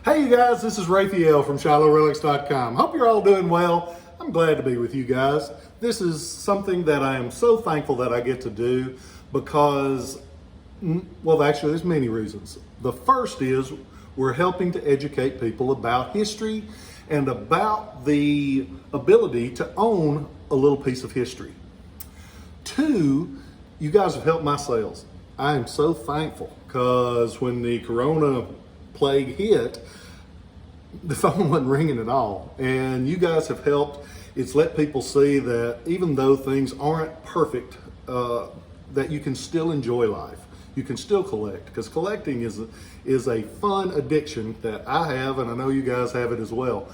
Hey you guys, this is Rafael from Shiloh Hope you're all doing well. I'm glad to be with you guys. This is something that I am so thankful that I get to do because, well, actually there's many reasons. The first is we're helping to educate people about history and about the ability to own a little piece of history. Two, you guys have helped my sales. I am so thankful because when the Corona plague hit, the phone wasn't ringing at all. And you guys have helped. It's let people see that even though things aren't perfect, that you can still enjoy life. You can still collect, because collecting is a fun addiction that I have, and I know you guys have it as well.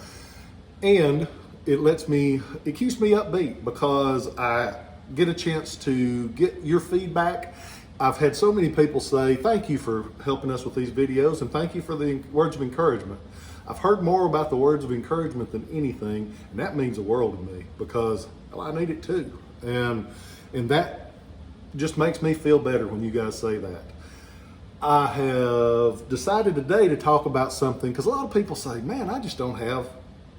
And it keeps me upbeat because I get a chance to get your feedback. I've had so many people say, thank you for helping us with these videos and thank you for the words of encouragement. I've heard more about the words of encouragement than anything, and that means the world to me because, well, I need it too. And that just makes me feel better when you guys say that. I have decided today to talk about something because a lot of people say, man, I just don't have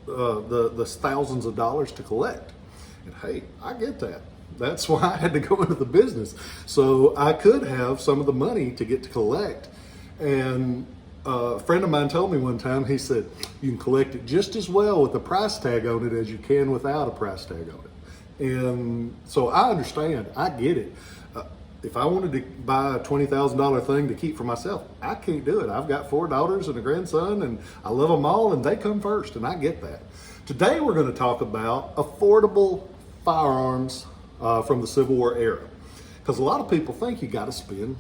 the thousands of dollars to collect. And hey, I get that. That's why I had to go into the business. So I could have some of the money to get to collect. And a friend of mine told me one time, he said, you can collect it just as well with a price tag on it as you can without a price tag on it. And so I understand, I get it. If I wanted to buy a $20,000 thing to keep for myself, I can't do it. I've got 4 daughters and a grandson and I love them all and they come first, and I get that. Today we're going to talk about affordable firearms from the Civil War era. Because a lot of people think you got to spend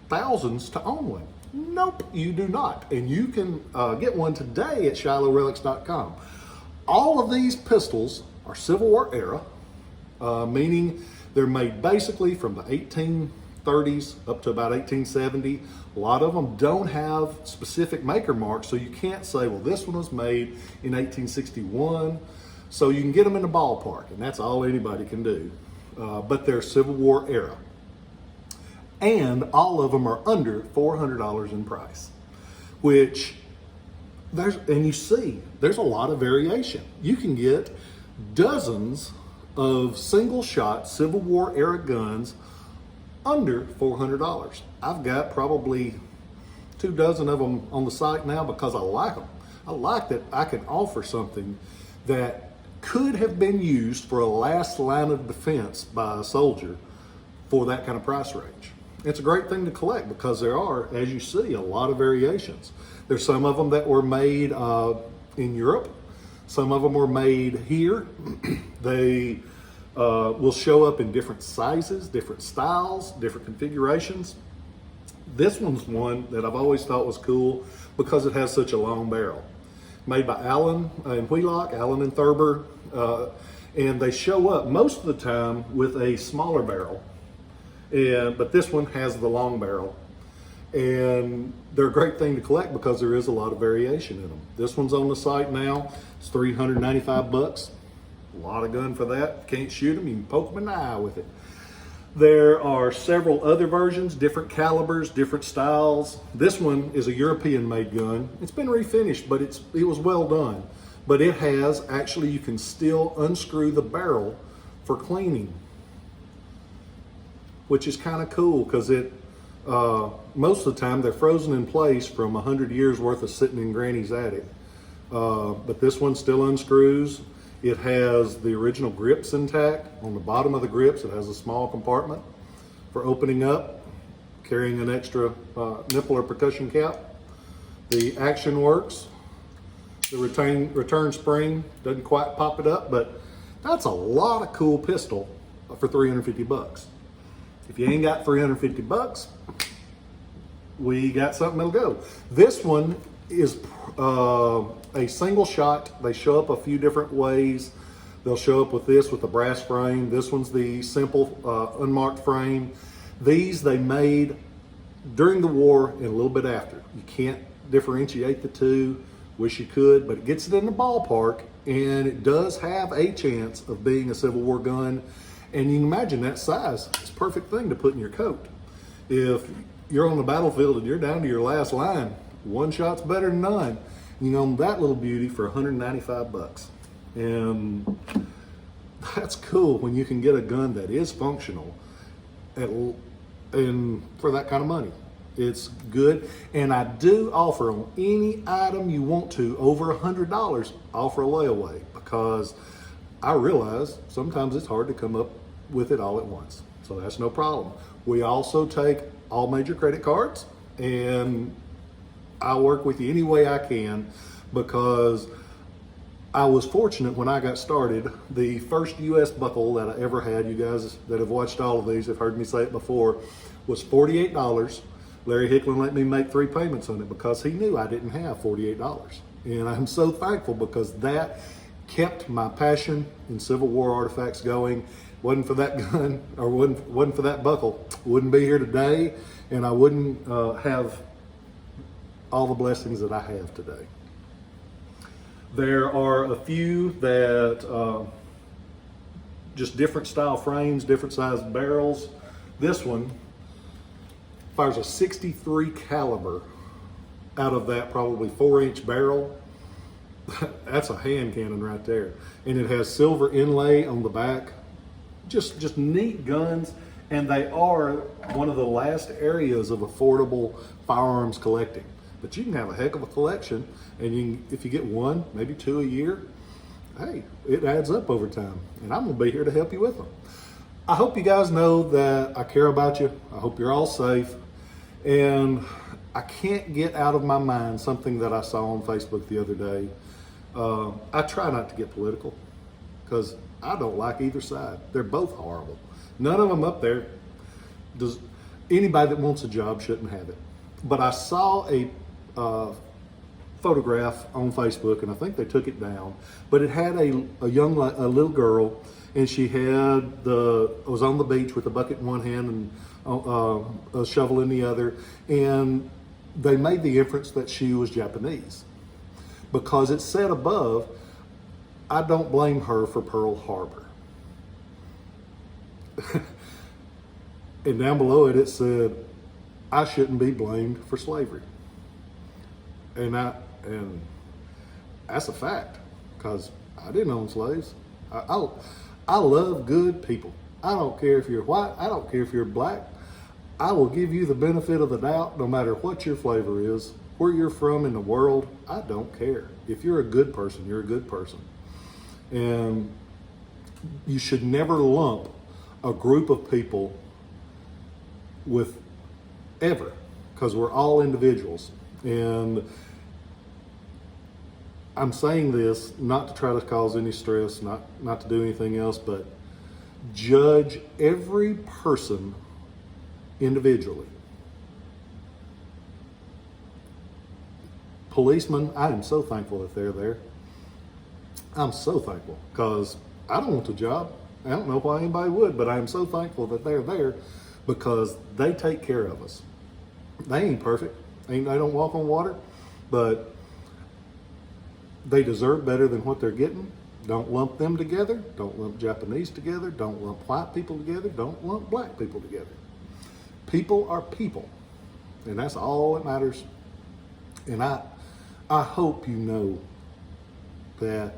thousands to own one. Nope, you do not. And you can get one today at ShilohRelics.com. All of these pistols are Civil War era, meaning they're made basically from the 1830s up to about 1870. A lot of them don't have specific maker marks, so you can't say, well, this one was made in 1861. So you can get them in the ballpark, and that's all anybody can do. But they're Civil War era. And all of them are under $400 in price, which and you see, there's a lot of variation. You can get dozens of single shot Civil War era guns under $400. I've got probably 2 dozen of them on the site now because I like them. I like that I can offer something that could have been used for a last line of defense by a soldier for that kind of price range. It's a great thing to collect because there are, as you see, a lot of variations. There's some of them that were made in Europe. Some of them were made here. They will show up in different sizes, different styles, different configurations. This one's one that I've always thought was cool because it has such a long barrel. Made by Allen and Wheelock, Allen and Thurber, and they show up most of the time with a smaller barrel, but this one has the long barrel, and they're a great thing to collect because there is a lot of variation in them. This one's on the site now. It's $395. A lot of gun for that. Can't shoot them, you can poke them in the eye with it. There are several other versions, different calibers, different styles. This one is a European-made gun. It's been refinished, but it was well done. But it has, actually, you can still unscrew the barrel for cleaning, which is kind of cool because most of the time they're frozen in place from 100 years worth of sitting in Granny's attic. But this one still unscrews. It has the original grips intact. On the bottom of the grips, it has a small compartment for opening up, carrying an extra nipple or percussion cap. The action works. The return spring doesn't quite pop it up, but that's a lot of cool pistol for $350. If you ain't got $350, we got something that'll go. This one is a single shot. They show up a few different ways. They'll show up with this with a brass frame. This one's the simple unmarked frame. These they made during the war and a little bit after. You can't differentiate the two. Wish you could, but it gets it in the ballpark, and it does have a chance of being a Civil War gun. And you can imagine that size. It's a perfect thing to put in your coat. If you're on the battlefield and you're down to your last line, one shot's better than none. You can own that little beauty for 195 bucks. And that's cool when you can get a gun that is functional and for that kind of money. It's good. And I do offer on any item you want to over $100, offer a layaway, because I realize sometimes it's hard to come up with it all at once. So that's no problem. We also take all major credit cards, and I'll work with you any way I can, because I was fortunate when I got started. The first US buckle that I ever had, you guys that have watched all of these have heard me say it before, was $48. Larry Hicklin let me make 3 payments on it because he knew I didn't have $48. And I'm so thankful, because that kept my passion in Civil War artifacts going. Wasn't for that gun, or wasn't for that buckle, wouldn't be here today, and I wouldn't have all the blessings that I have today. There are a few that just different style frames, different sized barrels. This one fires a 63 caliber out of that probably 4-inch barrel. That's a hand cannon right there. And it has silver inlay on the back. Just neat guns, and they are one of the last areas of affordable firearms collecting. But you can have a heck of a collection, and if you get 1, maybe 2 a year, hey, it adds up over time, and I'm gonna be here to help you with them. I hope you guys know that I care about you. I hope you're all safe, and I can't get out of my mind something that I saw on Facebook the other day. I try not to get political, because I don't like either side. They're both horrible. None of them up there. Anybody that wants a job shouldn't have it. But I saw a photograph on Facebook, and I think they took it down, but it had a little girl, and she was on the beach with a bucket in one hand and a shovel in the other, and they made the inference that she was Japanese, because it said above, "I don't blame her for Pearl Harbor." And down below it, it said, "I shouldn't be blamed for slavery." And that's a fact, because I didn't own slaves. I love good people. I don't care if you're white. I don't care if you're black. I will give you the benefit of the doubt, no matter what your flavor is, where you're from in the world. I don't care. If you're a good person, you're a good person. And you should never lump a group of people with ever, because we're all individuals. And I'm saying this not to try to cause any stress, not to do anything else, but judge every person individually. Policemen, I am so thankful that they're there. I'm so thankful, because I don't want the job. I don't know why anybody would, but I am so thankful that they're there, because they take care of us. They ain't perfect. They don't walk on water, but they deserve better than what they're getting. Don't lump them together. Don't lump Japanese together. Don't lump white people together. Don't lump black people together. People are people, and that's all that matters. And I hope you know that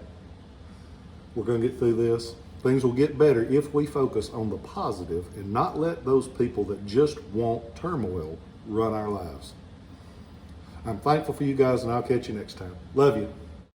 we're going to get through this. Things will get better if we focus on the positive and not let those people that just want turmoil run our lives. I'm thankful for you guys, and I'll catch you next time. Love you.